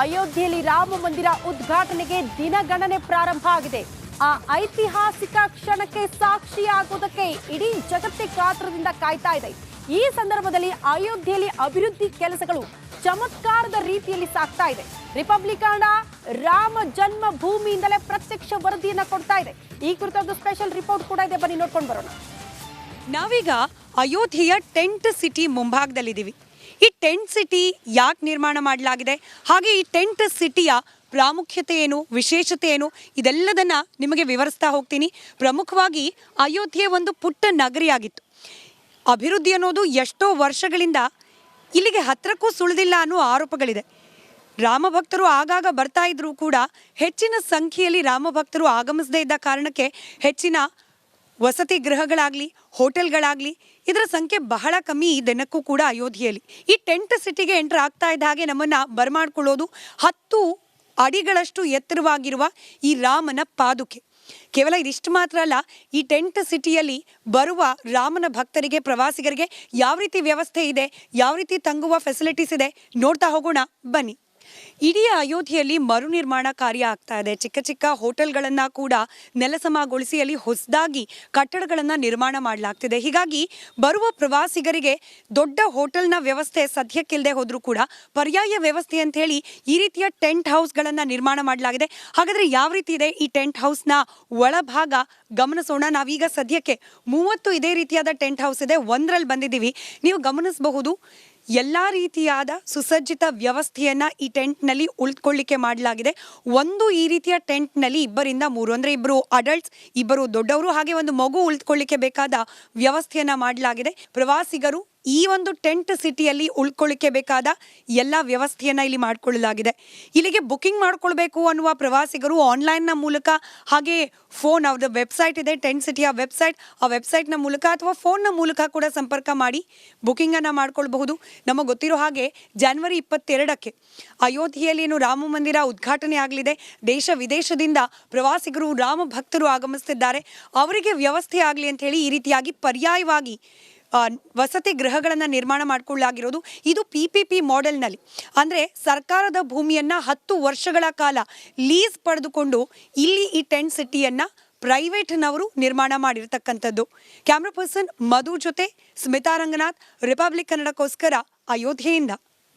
ಅಯೋಧ್ಯೆಯಲ್ಲಿ ರಾಮ ಮಂದಿರ ಉದ್ಘಾಟನೆಗೆ ದಿನಗಣನೆ ಪ್ರಾರಂಭ ಆಗಿದೆ. ಆ ಐತಿಹಾಸಿಕ ಕ್ಷಣಕ್ಕೆ ಸಾಕ್ಷಿಯಾಗುವುದಕ್ಕೆ ಇಡೀ ಜಗತ್ತೇ ಕಾತರದಿಂದ ಕಾಯ್ತಾ ಇದೆ. ಈ ಸಂದರ್ಭದಲ್ಲಿ ಅಯೋಧ್ಯೆಯಲ್ಲಿ ಅಭಿವೃದ್ಧಿ ಕೆಲಸಗಳು ಚಮತ್ಕಾರದ ರೀತಿಯಲ್ಲಿ ಸಾಗ್ತಾ ಇದೆ. ರಿಪಬ್ಲಿಕನ್ ರಾಮ ಜನ್ಮ ಭೂಮಿಯಿಂದಲೇ ಪ್ರತ್ಯಕ್ಷ ವರದಿಯನ್ನ ಕೊಡ್ತಾ ಇದೆ. ಈ ಕುರಿತೊಂದು ಸ್ಪೆಷಲ್ ರಿಪೋರ್ಟ್ ಕೂಡ ಇದೆ, ಬನ್ನಿ ನೋಡ್ಕೊಂಡು ಬರೋಣ. ನಾವೀಗ ಅಯೋಧ್ಯೆಯ ಟೆಂಟ್ ಸಿಟಿ ಮುಂಭಾಗದಲ್ಲಿದ್ದೀವಿ. ಈ ಟೆಂಟ್ ಸಿಟಿ ಯಾಕೆ ನಿರ್ಮಾಣ ಮಾಡಲಾಗಿದೆ, ಹಾಗೆ ಈ ಟೆಂಟ್ ಸಿಟಿಯ ಪ್ರಾಮುಖ್ಯತೆ ಏನು, ವಿಶೇಷತೆ ಏನು, ಇದೆಲ್ಲದನ್ನ ನಿಮಗೆ ವಿವರಿಸ್ತಾ ಹೋಗ್ತೀನಿ. ಪ್ರಮುಖವಾಗಿ ಅಯೋಧ್ಯೆ ಒಂದು ಪುಟ್ಟ ನಗರಿಯಾಗಿತ್ತು. ಅಭಿವೃದ್ಧಿ ಅನ್ನೋದು ಎಷ್ಟೋ ವರ್ಷಗಳಿಂದ ಇಲ್ಲಿಗೆ ಹತ್ತಿರಕ್ಕೂ ಸುಳಿದಿಲ್ಲ ಅನ್ನೋ ಆರೋಪಗಳಿದೆ. ರಾಮಭಕ್ತರು ಆಗಾಗ ಬರ್ತಾ ಇದ್ರೂ ಕೂಡ ಹೆಚ್ಚಿನ ಸಂಖ್ಯೆಯಲ್ಲಿ ರಾಮಭಕ್ತರು ಆಗಮಿಸದೇ ಇದ್ದ ಕಾರಣಕ್ಕೆ ಹೆಚ್ಚಿನ ವಸತಿ ಗೃಹಗಳಾಗಲಿ, ಹೋಟೆಲ್ಗಳಾಗಲಿ ಇದರ ಸಂಖ್ಯೆ ಬಹಳ ಕಮ್ಮಿ ದಿನಕ್ಕೂ ಕೂಡ ಅಯೋಧ್ಯೆಯಲ್ಲಿ. ಈ ಟೆಂಟ್ ಸಿಟಿಗೆ ಎಂಟರ್ ಆಗ್ತಾ ಇದ್ದ ಹಾಗೆ ನಮ್ಮನ್ನು ಬರಮಾಡ್ಕೊಳ್ಳೋದು 10 ಅಡಿಗಳಷ್ಟು ಎತ್ತರವಾಗಿರುವ ಈ ರಾಮನ ಪಾದುಕೆ. ಕೇವಲ ಇದಿಷ್ಟು ಮಾತ್ರ ಅಲ್ಲ, ಈ ಟೆಂಟ್ ಸಿಟಿಯಲ್ಲಿ ಬರುವ ರಾಮನ ಭಕ್ತರಿಗೆ, ಪ್ರವಾಸಿಗರಿಗೆ ಯಾವ ರೀತಿ ವ್ಯವಸ್ಥೆ ಇದೆ, ಯಾವ ರೀತಿ ತಂಗುವ ಫೆಸಿಲಿಟೀಸ್ ಇದೆ, ನೋಡ್ತಾ ಹೋಗೋಣ ಬನ್ನಿ. ಇಡೀ ಅಯೋಧ್ಯೆಯಲ್ಲಿ ಮರು ನಿರ್ಮಾಣ ಕಾರ್ಯ ಆಗ್ತಾ ಇದೆ. ಚಿಕ್ಕ ಚಿಕ್ಕ ಹೋಟೆಲ್ಗಳನ್ನು ಕೂಡ ನೆಲಸಮಗೊಳಿಸಿ ಅಲ್ಲಿ ಹೊಸದಾಗಿ ಕಟ್ಟಡಗಳನ್ನು ನಿರ್ಮಾಣ ಮಾಡಲಾಗ್ತಿದೆ. ಹೀಗಾಗಿ ಬರುವ ಪ್ರವಾಸಿಗರಿಗೆ ದೊಡ್ಡ ಹೋಟೆಲ್ನ ವ್ಯವಸ್ಥೆ ಸದ್ಯಕ್ಕಿಲ್ಲದೆ ಹೋದರೂ ಕೂಡ ಪರ್ಯಾಯ ವ್ಯವಸ್ಥೆ ಅಂತ ಹೇಳಿ ಈ ರೀತಿಯ ಟೆಂಟ್ ಹೌಸ್ಗಳನ್ನು ನಿರ್ಮಾಣ ಮಾಡಲಾಗಿದೆ. ಹಾಗಾದರೆ ಯಾವ ರೀತಿ ಇದೆ ಈ ಟೆಂಟ್ ಹೌಸ್ನ ಒಳಭಾಗ ಗಮನಿಸೋಣ. ನಾವೀಗ ಸದ್ಯಕ್ಕೆ 30 ಇದೇ ರೀತಿಯಾದ ಟೆಂಟ್ ಹೌಸ್ ಇದೆ, ಒಂದರಲ್ಲಿ ಬಂದಿದ್ದೀವಿ. ನೀವು ಗಮನಿಸಬಹುದು, ಎಲ್ಲ ರೀತಿಯಾದ ಸುಸಜ್ಜಿತ ವ್ಯವಸ್ಥೆಯನ್ನು ಈ ಟೆಂಟ್ನಲ್ಲಿ ಉಳಿದುಕೊಳ್ಳಿಕ್ಕೆ ಮಾಡಲಾಗಿದೆ. ಒಂದು ಈ ರೀತಿಯ ಟೆಂಟ್ನಲ್ಲಿ 2ರಿಂದ 3 ಅಂದರೆ 2 ಅಡಲ್ಟ್ಸ್, 2 ದೊಡ್ಡವರು, ಹಾಗೆ ಒಂದು ಮಗು ಉಳಿದುಕೊಳ್ಳಿಕ್ಕೆ ಬೇಕಾದ ವ್ಯವಸ್ಥೆಯನ್ನು ಮಾಡಲಾಗಿದೆ. ಪ್ರವಾಸಿಗರು ಈ ಒಂದು ಟೆಂಟ್ ಸಿಟಿಯಲ್ಲಿ ಉಳ್ಕೊಳ್ಳಿಕ್ಕೆ ಬೇಕಾದ ಎಲ್ಲ ವ್ಯವಸ್ಥೆಯನ್ನು ಇಲ್ಲಿ ಮಾಡಿಕೊಳ್ಳಲಾಗಿದೆ. ಇಲ್ಲಿಗೆ ಬುಕಿಂಗ್ ಮಾಡ್ಕೊಳ್ಬೇಕು ಅನ್ನುವ ಪ್ರವಾಸಿಗರು ಆನ್ಲೈನ್ನ ಮೂಲಕ, ಹಾಗೆ ಫೋನ್, ಅವ್ರದ್ದು ವೆಬ್ಸೈಟ್ ಇದೆ, ಟೆಂಟ್ ಸಿಟಿಯ ವೆಬ್ಸೈಟ್, ಆ ವೆಬ್ಸೈಟ್ನ ಮೂಲಕ ಅಥವಾ ಫೋನ್ನ ಮೂಲಕ ಕೂಡ ಸಂಪರ್ಕ ಮಾಡಿ ಬುಕಿಂಗನ್ನು ಮಾಡ್ಕೊಳ್ಬಹುದು. ನಮಗೆ ಗೊತ್ತಿರೋ ಹಾಗೆ ಜನವರಿ 22ಕ್ಕೆ ಅಯೋಧ್ಯೆಯಲ್ಲಿ ಏನು ರಾಮ ಮಂದಿರ ಉದ್ಘಾಟನೆ ಆಗಲಿದೆ. ದೇಶ ವಿದೇಶದಿಂದ ಪ್ರವಾಸಿಗರು, ರಾಮ ಭಕ್ತರು ಆಗಮಿಸ್ತಿದ್ದಾರೆ. ಅವರಿಗೆ ವ್ಯವಸ್ಥೆ ಆಗಲಿ ಅಂತ ಹೇಳಿ ಈ ರೀತಿಯಾಗಿ ಪರ್ಯಾಯವಾಗಿ ವಸತಿ ಗೃಹಗಳನ್ನು ನಿರ್ಮಾಣ ಮಾಡಿಕೊಳ್ಳಲಾಗಿರೋದು. ಇದು PPP ಮಾಡೆಲ್ನಲ್ಲಿ, ಅಂದರೆ ಸರ್ಕಾರದ ಭೂಮಿಯನ್ನು 10 ವರ್ಷಗಳ ಕಾಲ ಲೀಸ್ ಪಡೆದುಕೊಂಡು ಇಲ್ಲಿ ಈ ಟೆಂಟ್ ಸಿಟಿಯನ್ನು ಪ್ರೈವೇಟ್ನವರು ನಿರ್ಮಾಣ ಮಾಡಿರ್ತಕ್ಕಂಥದ್ದು. ಕ್ಯಾಮ್ರಾ ಪರ್ಸನ್ ಮಧು ಜೊತೆ ಸ್ಮಿತಾ ರಂಗನಾಥ್, ರಿಪಬ್ಲಿಕ್ ಕನ್ನಡಕ್ಕೋಸ್ಕರ ಅಯೋಧ್ಯೆಯಿಂದ.